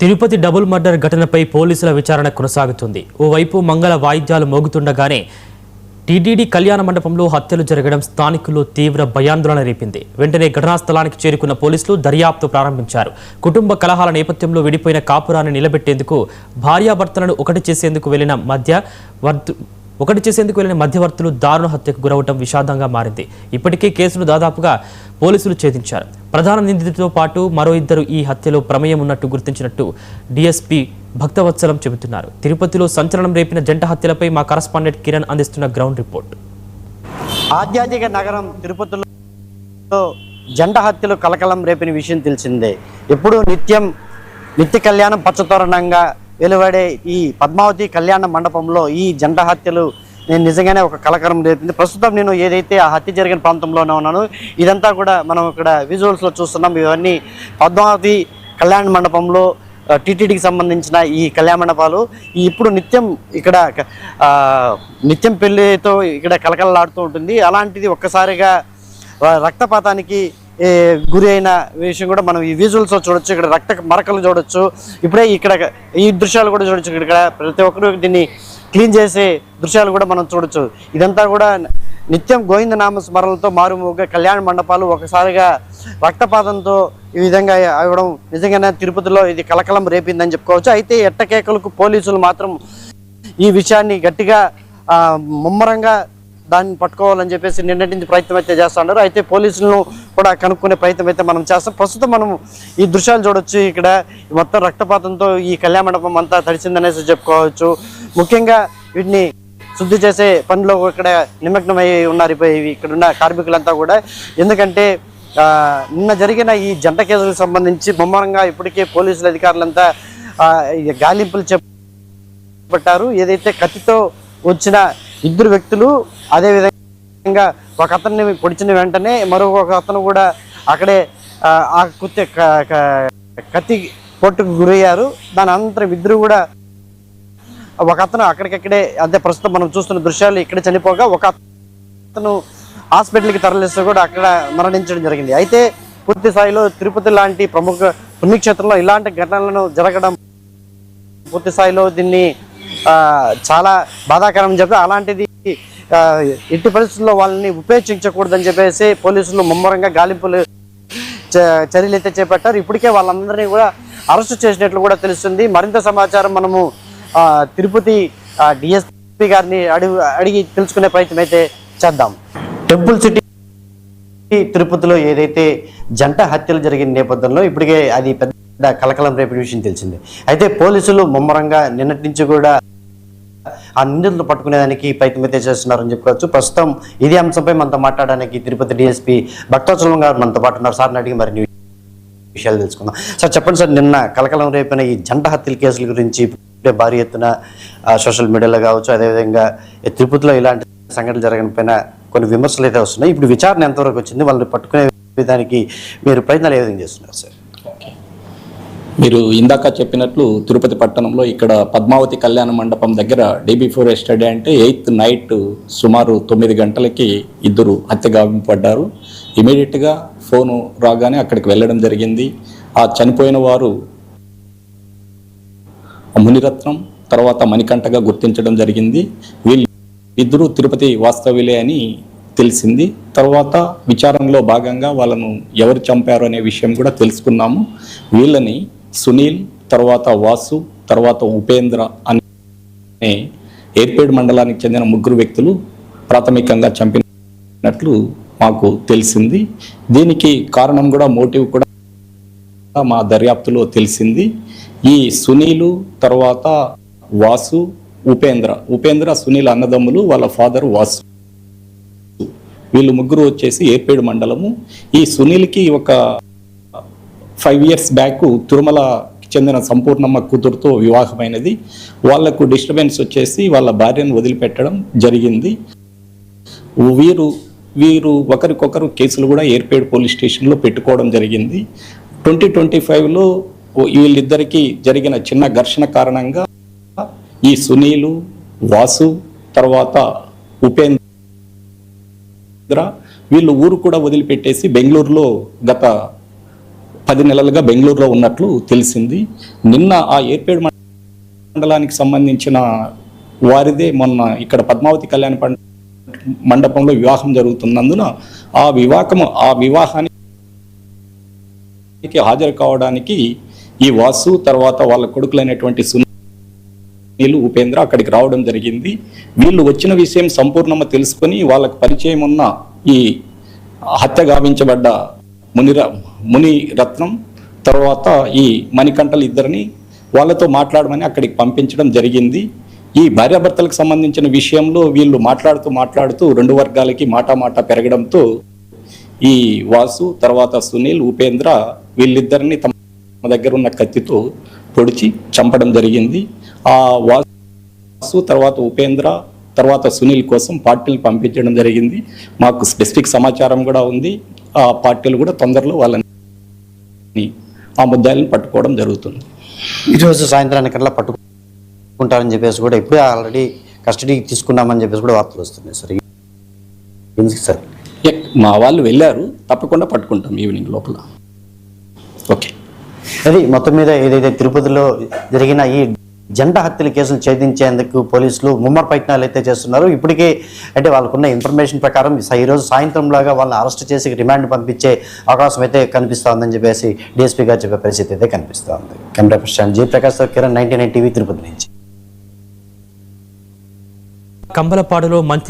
Tirupati double murder ఘటనపై పోలీసుల విచారణ కొనసాగుతుంది. ఓవైపు మంగళ వాయిద్యాలు మోగుతుండగానే టీటీడీ కళ్యాణ మండపంలో హత్యలు జరగడం స్థానికుల్లో తీవ్ర భయాందోళన రేపింది. వెంటనే ఘటనా స్థలానికి చేరుకున్న పోలీసులు దర్యాప్తు ప్రారంభించారు. కుటుంబ కలహాల నేపథ్యంలో విడిపోయిన కాపురాన్ని నిలబెట్టేందుకు భార్యాభర్తలను ఒకటి చేసేందుకు వెళ్లిన మధ్యవర్తులు దారుణ హత్యకు గురవడం విషాదంగా మారింది. ఇప్పటికే కేసును దాదాపుగా పోలీసులు ఛేదించారు. ప్రధాన నిందితుడితో పాటు మరో ఇద్దరు ఈ హత్యలో ప్రమేయం ఉన్నట్టు గుర్తించినట్టు డీఎస్పీ భక్తవత్సలం చెబుతున్నారు. తిరుపతిలో సంచలనం రేపిన జంట హత్యలపై మా కరస్పాండెంట్ కిరణ్ అందిస్తున్న గ్రౌండ్ రిపోర్ట్. ఆధ్యాత్మిక నగరం తిరుపతిలో జంట హత్యలు కలకలం రేపిన విషయం తెలిసిందే. ఎప్పుడు నిత్య కళ్యాణం పచ్చతోరణంగా వెలువడే ఈ పద్మావతి కళ్యాణ మండపంలో ఈ జంట హత్యలు నేను నిజంగానే ఒక కలకలం రేపింది. ప్రస్తుతం నేను ఏదైతే ఆ హత్య జరిగిన ప్రాంతంలోనే ఉన్నాను, ఇదంతా కూడా మనం ఇక్కడ విజువల్స్లో చూస్తున్నాం. ఇవన్నీ పద్మావతి కళ్యాణ మండపంలో టీటీడీకి సంబంధించిన ఈ కళ్యాణ మండపాలు ఇప్పుడు నిత్యం పెళ్లితో ఇక్కడ కలకలలాడుతూ ఉంటుంది. అలాంటిది ఒక్కసారిగా రక్తపాతానికి గురి అయిన విషయం కూడా మనం ఈ విజువల్స్లో చూడొచ్చు. ఇక్కడ రక్త మరకలు చూడొచ్చు. ఇప్పుడే ఇక్కడ ఈ దృశ్యాలు కూడా చూడొచ్చు. ఇక్కడ ప్రతి ఒక్కరు దీన్ని క్లీన్ చేసే దృశ్యాలు కూడా మనం చూడొచ్చు. ఇదంతా కూడా నిత్యం గోవిందనామ స్మరణలతో మారుమోగే కళ్యాణ మండపాలు ఒకసారిగా రక్తపాతంతో ఈ విధంగా అవ్వడం నిజంగానే తిరుపతిలో ఇది కలకలం రేపిందని చెప్పుకోవచ్చు. అయితే ఎట్టకేకలకు పోలీసులు మాత్రం ఈ విషయాన్ని గట్టిగా ముమ్మరంగా దాన్ని పట్టుకోవాలని చెప్పేసి నిన్నటి నుంచి ప్రయత్నం అయితే చేస్తున్నారు. అయితే పోలీసులను కూడా కనుక్కునే ప్రయత్నం అయితే మనం చేస్తాం. ప్రస్తుతం మనం ఈ దృశ్యాలు చూడొచ్చు. ఇక్కడ మొత్తం రక్తపాతంతో ఈ కళ్యాణ మండపం అంతా తడిసిందనేసి చెప్పుకోవచ్చు. ముఖ్యంగా వీటిని శుద్ధి చేసే పనిలో ఇక్కడ నిమగ్నమై ఉన్నారు ఇక్కడ ఉన్న కార్మికులంతా కూడా. ఎందుకంటే నిన్న జరిగిన ఈ జంట కేసులకు సంబంధించి ముమ్మరంగా ఇప్పటికే పోలీసుల అధికారులంతా గాలింపులు చేపట్టారు. ఏదైతే కత్తితో వచ్చిన ఇద్దరు వ్యక్తులు, అదేవిధంగా ఒక అతన్ని పొడిచిన వెంటనే మరొక అతను కూడా అక్కడే ఆ కత్తి పొట్టుకు గురయ్యారు. దాని అనంతరం ఇద్దరు కూడా ఒక అతను అక్కడికక్కడే అంటే ప్రస్తుతం మనం చూస్తున్న దృశ్యాలు ఇక్కడ చనిపోగా ఒక అతను హాస్పిటల్కి తరలిస్తూ కూడా అక్కడ మరణించడం జరిగింది. అయితే పూర్తి స్థాయిలో తిరుపతి లాంటి ప్రముఖ పుణ్యక్షేత్రంలో ఇలాంటి ఘటనలను జరగడం పూర్తి స్థాయిలో దీన్ని చాలా బాధాకరం చెప్పి అలాంటిది ఎట్టి పరిస్థితుల్లో వాళ్ళని ఉపేక్షించకూడదని చెప్పేసి పోలీసులు ముమ్మరంగా గాలింపులు చర్యలు అయితే చేపట్టారు. ఇప్పటికే వాళ్ళందరినీ కూడా అరెస్టు చేసినట్లు కూడా తెలుస్తుంది. మరింత సమాచారం మనము తిరుపతి డిఎస్పీ గారిని అడిగి తెలుసుకునే ప్రయత్నం అయితే చేద్దాం. టెంపుల్ సిటీ తిరుపతిలో ఏదైతే జంట హత్యలు జరిగిన నేపథ్యంలో ఇప్పటికే అది పెద్ద కలకలం రేపే విషయం తెలిసింది. అయితే పోలీసులు ముమ్మరంగా నిన్నటి నుంచి కూడా ఆ నిందితులను పట్టుకునేదానికి ప్రయత్నం అయితే చేస్తున్నారని చెప్పుకోవచ్చు. ప్రస్తుతం ఇదే అంశంపై మనతో మాట్లాడడానికి తిరుపతి డిఎస్పీ భక్తవత్సలం గారు మనతో పాటు ఉన్నారు. సార్ని అడిగి మరిన్ని విషయాలు తెలుసుకుందాం. సార్ చెప్పండి సార్, నిన్న కలకలం రేపిన ఈ జంట హత్యల కేసుల గురించి ఇప్పుడే భారీ ఎత్తున సోషల్ మీడియాలో కావచ్చు, అదేవిధంగా తిరుపతిలో ఇలాంటి సంఘటనలు జరగకపోయినా కొన్ని విమర్శలు అయితే వస్తున్నాయి. ఇప్పుడు విచారణ ఎంతవరకు వచ్చింది, వాళ్ళని పట్టుకునే విధానికి మీరు ప్రయత్నాలు ఏ విధంగా చేస్తున్నారు సార్? మీరు ఇందాక చెప్పినట్లు తిరుపతి పట్టణంలో ఇక్కడ పద్మావతి కళ్యాణ మండపం దగ్గర డే బిఫోర్ ఎస్టర్డే అంటే 8th నైట్ సుమారు 9 గంటలకి ఇద్దరు హత్య గావింపడ్డారు. ఇమీడియట్గా ఫోను రాగానే అక్కడికి వెళ్ళడం జరిగింది. ఆ చనిపోయిన వారు మునిరత్నం తర్వాత మణికంఠగా గుర్తించడం జరిగింది. వీళ్ళిద్దరూ తిరుపతి వాస్తవ్యులే అని తెలిసింది. తర్వాత విచారణలో భాగంగా వాళ్ళను ఎవరు చంపారు అనే విషయం కూడా తెలుసుకున్నాము. వీళ్ళని సునీల్, తర్వాత వాసు, తర్వాత ఉపేంద్ర అనే ఏర్పేడ్ మండలానికి చెందిన 3 వ్యక్తులు ప్రాథమికంగా చంపినట్లు మాకు తెలిసింది. దీనికి కారణం కూడా మోటివ్ కూడా మా దర్యాప్తులో తెలిసింది. ఈ సునీలు, తర్వాత వాసు, ఉపేంద్ర సునీల్ అన్నదమ్ములు, వాళ్ళ ఫాదర్ వాసు, వీళ్ళు 3 వచ్చేసి ఏర్పేడు మండలము. ఈ సునీల్కి ఒక 5 years బ్యాక్ తిరుమలకి చెందిన సంపూర్ణమ్మ కూతురుతో వివాహమైనది. వాళ్లకు డిస్టర్బెన్స్ వచ్చేసి వాళ్ళ భార్యను వదిలిపెట్టడం జరిగింది. వీరు ఒకరికొకరు కేసులు కూడా ఏర్పేడు పోలీస్ స్టేషన్లో పెట్టుకోవడం జరిగింది. 2025లో వీళ్ళిద్దరికీ జరిగిన చిన్న ఘర్షణ కారణంగా ఈ సునీలు, వాసు, తర్వాత ఉపేంద్ర వీళ్ళు ఊరు కూడా వదిలిపెట్టేసి బెంగళూరులో గత 10 నెలలుగా బెంగళూరులో ఉన్నట్లు తెలిసింది. నిన్న ఆ ఏర్పేడు మండలానికి సంబంధించిన వారిదే మొన్న ఇక్కడ పద్మావతి కళ్యాణ మండపంలో వివాహం జరుగుతున్నందున ఆ వివాహానికి హాజరు కావడానికి ఈ వాసు తర్వాత వాళ్ళ కొడుకులైనటువంటి సునీల్, ఉపేంద్ర అక్కడికి రావడం జరిగింది. వీళ్ళు వచ్చిన విషయం సంపూర్ణంగా తెలుసుకొని వాళ్ళకు పరిచయం ఉన్న ఈ హత్య గావించబడ్డ మునిరత్నం తర్వాత ఈ మణికంఠలు ఇద్దరిని వాళ్ళతో మాట్లాడమని అక్కడికి పంపించడం జరిగింది. ఈ భార్యాభర్తలకు సంబంధించిన విషయంలో వీళ్ళు మాట్లాడుతూ 2 వర్గాలకి మాట పెరగడంతో ఈ వాసు తర్వాత సునీల్, ఉపేంద్ర వీళ్ళిద్దరిని తమ దగ్గర ఉన్న కత్తితో పొడిచి చంపడం జరిగింది. ఆ వాసు తర్వాత ఉపేంద్ర తర్వాత సునీల్ కోసం పార్టీలు పంపించడం జరిగింది. మాకు స్పెసిఫిక్ సమాచారం కూడా ఉంది. ఆ పార్టీలు కూడా తొందరలో వాళ్ళని ఆ ముద్దాయిలను పట్టుకోవడం జరుగుతుంది. ఈరోజు సాయంత్రానికల్లా పట్టుకుంటారని చెప్పేసి కూడా ఇప్పుడే ఆల్రెడీ కస్టడీకి తీసుకున్నామని చెప్పేసి కూడా వార్తలు వస్తున్నాయి సార్. ఎందుకు సార్? మా వాళ్ళు వెళ్ళారు, తప్పకుండా పట్టుకుంటాం ఈవినింగ్ లోపల. ఓకే, అది మొత్తం మీద ఏదైతే తిరుపతిలో జరిగిన ఈ జంట హత్యల కేసులు ఛేదించేందుకు పోలీసులు ముమ్మర ప్రయత్నాలు అయితే చేస్తున్నారు. ఇప్పటికే అంటే వాళ్ళకున్న ఇన్ఫర్మేషన్ ప్రకారం ఈరోజు సాయంత్రం లాగా వాళ్ళని అరెస్ట్ చేసి రిమాండ్ పంపించే అవకాశం అయితే కనిపిస్తోందని చెప్పేసి డిఎస్పీ గారు చెప్పే పరిస్థితి అయితే కనిపిస్తోంది. Camera person Jayaprakash Kiran, 99 TV, Tirupati నుంచి. కంబలపాడులో మంత్రి